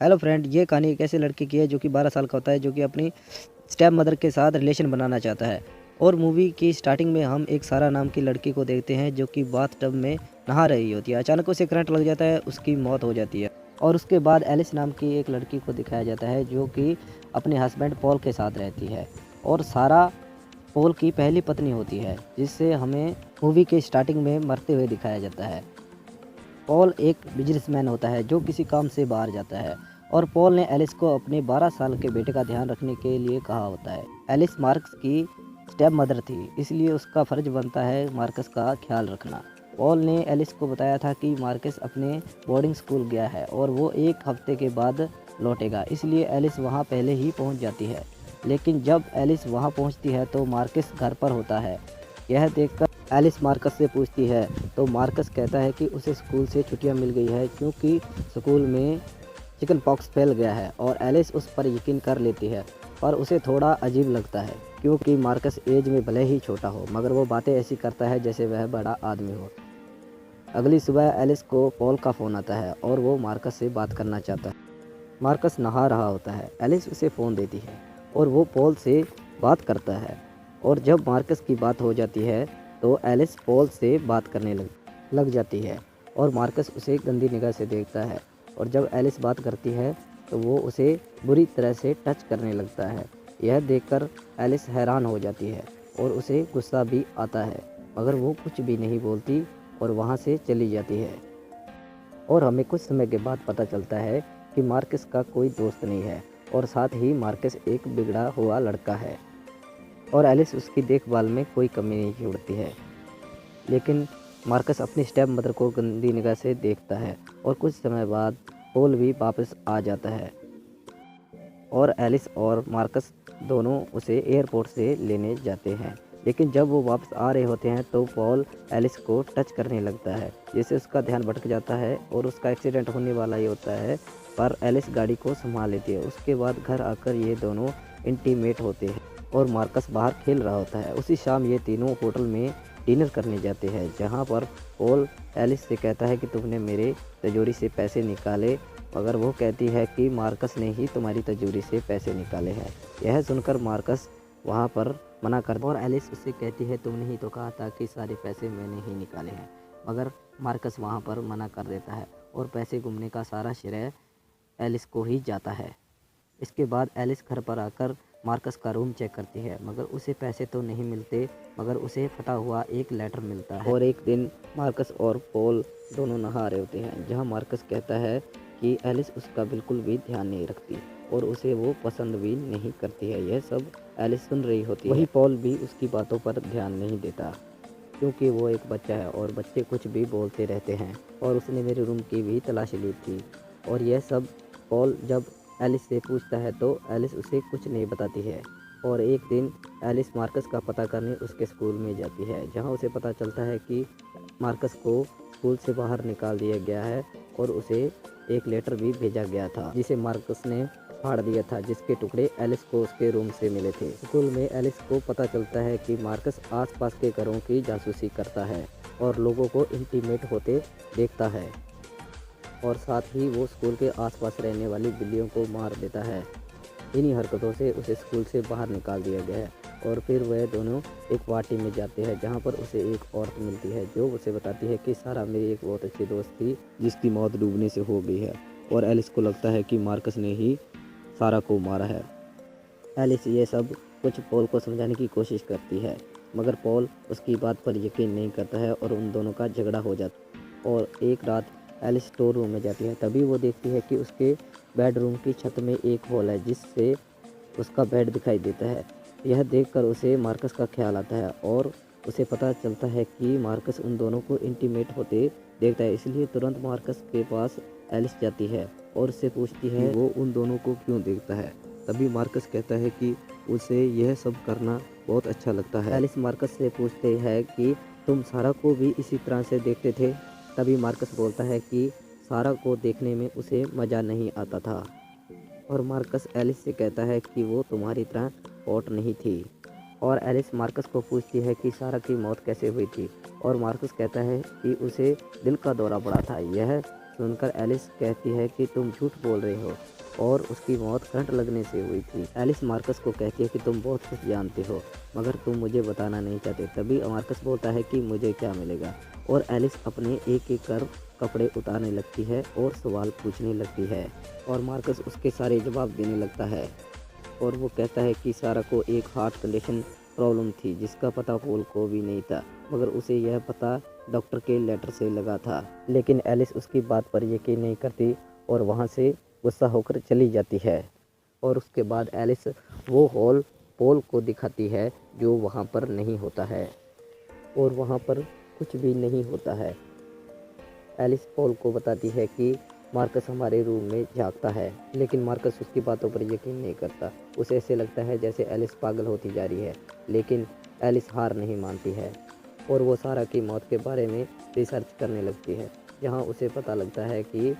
Hello friend, ये कहानी एक ऐसे लड़के की है जो कि 12 साल का होता है, जो कि अपनी स्टेप मदर के साथ रिलेशन बनाना चाहता है। और मूवी की स्टार्टिंग में हम एक सारा नाम की लड़की को देखते हैं जो कि बाथटब में नहा रही होती है। अचानक उसे करंट लग जाता है, उसकी मौत हो जाती है। और उसके बाद एलिस नाम की एक लड़की को दिखाया जाता है जो कि अपने हस्बैंड पॉल के साथ रहती है। और सारा पॉल की पहली पत्नी होती है, जिससे हमें मूवी के स्टार्टिंग में मरते हुए दिखाया जाता है। पॉल एक बिजनेसमैन होता है जो किसी काम से बाहर जाता है, और पॉल ने एलिस को अपने 12 साल के बेटे का ध्यान रखने के लिए कहा होता है। एलिस मार्कस की स्टेप मदर थी, इसलिए उसका फ़र्ज बनता है मार्कस का ख्याल रखना। पॉल ने एलिस को बताया था कि मार्कस अपने बोर्डिंग स्कूल गया है और वो एक हफ्ते के बाद लौटेगा, इसलिए एलिस वहाँ पहले ही पहुँच जाती है। लेकिन जब एलिस वहाँ पहुँचती है तो मार्कस घर पर होता है। यह देखकर एलिस मार्कस से पूछती है, तो मार्कस कहता है कि उसे स्कूल से छुट्टियां मिल गई है क्योंकि स्कूल में चिकन पॉक्स फैल गया है। और एलिस उस पर यकीन कर लेती है, पर उसे थोड़ा अजीब लगता है क्योंकि मार्कस एज में भले ही छोटा हो, मगर वो बातें ऐसी करता है जैसे वह बड़ा आदमी हो। अगली सुबह एलिस को पॉल का फ़ोन आता है और वो मार्कस से बात करना चाहता है। मार्कस नहा रहा होता है। एलिस उसे फ़ोन देती है और वो पॉल से बात करता है। और जब मार्कस की बात हो जाती है तो एलिस पॉल से बात करने लग जाती है, और मार्कस उसे गंदी निगाह से देखता है। और जब एलिस बात करती है तो वो उसे बुरी तरह से टच करने लगता है। यह देखकर एलिस हैरान हो जाती है और उसे गुस्सा भी आता है, मगर वो कुछ भी नहीं बोलती और वहाँ से चली जाती है। और हमें कुछ समय के बाद पता चलता है कि मार्कस का कोई दोस्त नहीं है, और साथ ही मार्कस एक बिगड़ा हुआ लड़का है, और एलिस उसकी देखभाल में कोई कमी नहीं छोड़ती है। लेकिन मार्कस अपनी स्टेप मदर को गंदी निगाह से देखता है, और कुछ समय बाद पॉल भी वापस आ जाता है, और एलिस और मार्कस दोनों उसे एयरपोर्ट से लेने जाते हैं। लेकिन जब वो वापस आ रहे होते हैं तो पॉल एलिस को टच करने लगता है, जिससे उसका ध्यान भटक जाता है और उसका एक्सीडेंट होने वाला ही होता है। पर एलिस गाड़ी को संभाल लेती है। उसके बाद घर आकर ये दोनों इंटीमेट होते हैं और मार्कस बाहर खेल रहा होता है। उसी शाम ये तीनों होटल में डिनर करने जाते हैं, जहाँ पर पॉल एलिस से कहता है कि तुमने मेरे तिजोरी से पैसे निकाले, मगर वो कहती है कि मार्कस ने ही तुम्हारी तिजोरी से पैसे निकाले हैं। यह सुनकर मार्कस वहाँ पर मना कर और एलिस उससे कहती है, तुमने ही तो कहा था कि सारे पैसे मैंने ही निकाले हैं। मगर मार्कस वहाँ पर मना कर देता है और पैसे गुमने का सारा श्रेय एलिस को ही जाता है। इसके बाद एलिस घर पर आकर मार्कस का रूम चेक करती है, मगर उसे पैसे तो नहीं मिलते, मगर उसे फटा हुआ एक लेटर मिलता है। और एक दिन मार्कस और पॉल दोनों नहा रहे होते हैं, जहां मार्कस कहता है कि एलिस उसका बिल्कुल भी ध्यान नहीं रखती और उसे वो पसंद भी नहीं करती है। यह सब एलिस सुन रही होती है। वही पॉल भी उसकी बातों पर ध्यान नहीं देता, क्योंकि वो एक बच्चा है और बच्चे कुछ भी बोलते रहते हैं। और उसने मेरे रूम की भी तलाशी ली थी। और यह सब पॉल जब एलिस से पूछता है तो एलिस उसे कुछ नहीं बताती है। और एक दिन एलिस मार्कस का पता करने उसके स्कूल में जाती है, जहां उसे पता चलता है कि मार्कस को स्कूल से बाहर निकाल दिया गया है, और उसे एक लेटर भी भेजा गया था जिसे मार्कस ने फाड़ दिया था, जिसके टुकड़े एलिस को उसके रूम से मिले थे। स्कूल में एलिस को पता चलता है कि मार्कस आसपास के घरों की जासूसी करता है और लोगों को इंटीमेट होते देखता है, और साथ ही वो स्कूल के आसपास रहने वाली बिल्लियों को मार देता है। इन्हीं हरकतों से उसे स्कूल से बाहर निकाल दिया गया है। और फिर वह दोनों एक पार्टी में जाते हैं, जहाँ पर उसे एक औरत मिलती है जो उसे बताती है कि सारा मेरी एक बहुत अच्छी दोस्त थी जिसकी मौत डूबने से हो गई है। और एलिस को लगता है कि मार्कस ने ही सारा को मारा है। एलिस ये सब कुछ पॉल को समझाने की कोशिश करती है, मगर पॉल उसकी बात पर यकीन नहीं करता है और उन दोनों का झगड़ा हो जाता। और एक रात एलिस स्टोर रूम में जाती है, तभी वो देखती है कि उसके बेडरूम की छत में एक होल है जिससे उसका बेड दिखाई देता है। यह देखकर उसे मार्कस का ख्याल आता है और उसे पता चलता है कि मार्कस उन दोनों को इंटीमेट होते देखता है। इसलिए तुरंत मार्कस के पास एलिस जाती है और उससे पूछती है कि वो उन दोनों को क्यों देखता है। तभी मार्कस कहता है कि उसे यह सब करना बहुत अच्छा लगता है। एलिस मार्कस से पूछते हैं कि तुम सारा को भी इसी तरह से देखते थे। तभी मार्कस बोलता है कि सारा को देखने में उसे मज़ा नहीं आता था। और मार्कस एलिस से कहता है कि वो तुम्हारी तरह हॉट नहीं थी। और एलिस मार्कस को पूछती है कि सारा की मौत कैसे हुई थी, और मार्कस कहता है कि उसे दिल का दौरा पड़ा था। यह सुनकर एलिस कहती है कि तुम झूठ बोल रहे हो और उसकी मौत करंट लगने से हुई थी। एलिस मार्कस को कहती है कि तुम बहुत कुछ जानते हो मगर तुम मुझे बताना नहीं चाहते। तभी मार्कस बोलता है कि मुझे क्या मिलेगा, और एलिस अपने एक एक कर कपड़े उतारने लगती है और सवाल पूछने लगती है, और मार्कस उसके सारे जवाब देने लगता है। और वो कहता है कि सारा को एक हार्ट कंडीशन प्रॉब्लम थी जिसका पता पॉल को भी नहीं था, मगर उसे यह पता डॉक्टर के लेटर से लगा था। लेकिन एलिस उसकी बात पर यकीन नहीं करती और वहाँ से गुस्सा होकर चली जाती है। और उसके बाद एलिस वो हॉल पॉल को दिखाती है जो वहाँ पर नहीं होता है, और वहाँ पर कुछ भी नहीं होता है। एलिस पॉल को बताती है कि मार्कस हमारे रूम में झाँकता है, लेकिन मार्कस उसकी बातों पर यकीन नहीं करता। उसे ऐसे लगता है जैसे एलिस पागल होती जा रही है, लेकिन एलिस हार नहीं मानती है और वो सारा की मौत के बारे में रिसर्च करने लगती है, जहाँ उसे पता लगता है कि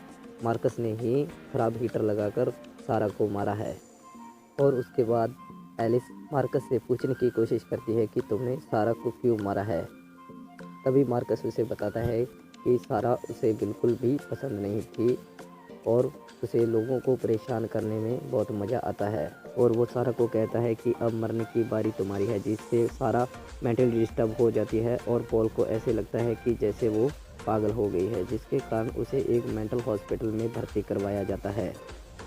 मार्कस ने ही खराब हीटर लगाकर सारा को मारा है। और उसके बाद एलिस मार्कस से पूछने की कोशिश करती है कि तुमने सारा को क्यों मारा है। तभी मार्कस उसे बताता है कि सारा उसे बिल्कुल भी पसंद नहीं थी और उसे लोगों को परेशान करने में बहुत मज़ा आता है। और वो सारा को कहता है कि अब मरने की बारी तुम्हारी है, जिससे सारा मेंटली डिस्टर्ब हो जाती है और पॉल को ऐसे लगता है कि जैसे वो पागल हो गई है, जिसके कारण उसे एक मेंटल हॉस्पिटल में भर्ती करवाया जाता है।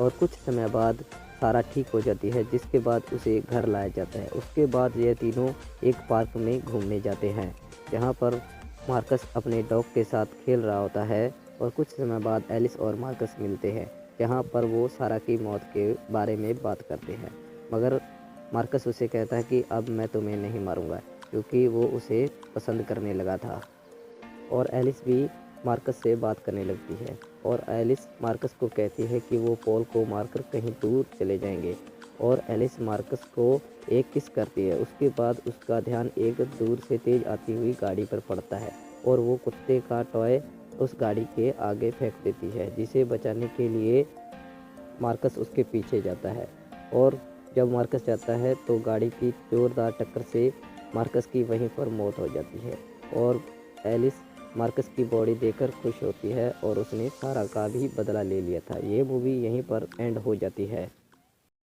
और कुछ समय बाद सारा ठीक हो जाती है, जिसके बाद उसे घर लाया जाता है। उसके बाद ये तीनों एक पार्क में घूमने जाते हैं, जहाँ पर मार्कस अपने डॉग के साथ खेल रहा होता है। और कुछ समय बाद एलिस और मार्कस मिलते हैं, जहाँ पर वो सारा की मौत के बारे में बात करते हैं, मगर मार्कस उसे कहता है कि अब मैं तुम्हें नहीं मारूंगा, क्योंकि वो उसे पसंद करने लगा था। और एलिस भी मार्कस से बात करने लगती है, और एलिस मार्कस को कहती है कि वो पॉल को मारकर कहीं दूर चले जाएंगे। और एलिस मार्कस को एक किस करती है। उसके बाद उसका ध्यान एक दूर से तेज आती हुई गाड़ी पर पड़ता है, और वो कुत्ते का टॉय उस गाड़ी के आगे फेंक देती है, जिसे बचाने के लिए मार्कस उसके पीछे जाता है। और जब मार्कस जाता है तो गाड़ी की जोरदार टक्कर से मार्कस की वहीं पर मौत हो जाती है। और एलिस मार्कस की बॉडी देखकर खुश होती है और उसने सारा का भी बदला ले लिया था। ये मूवी यहीं पर एंड हो जाती है।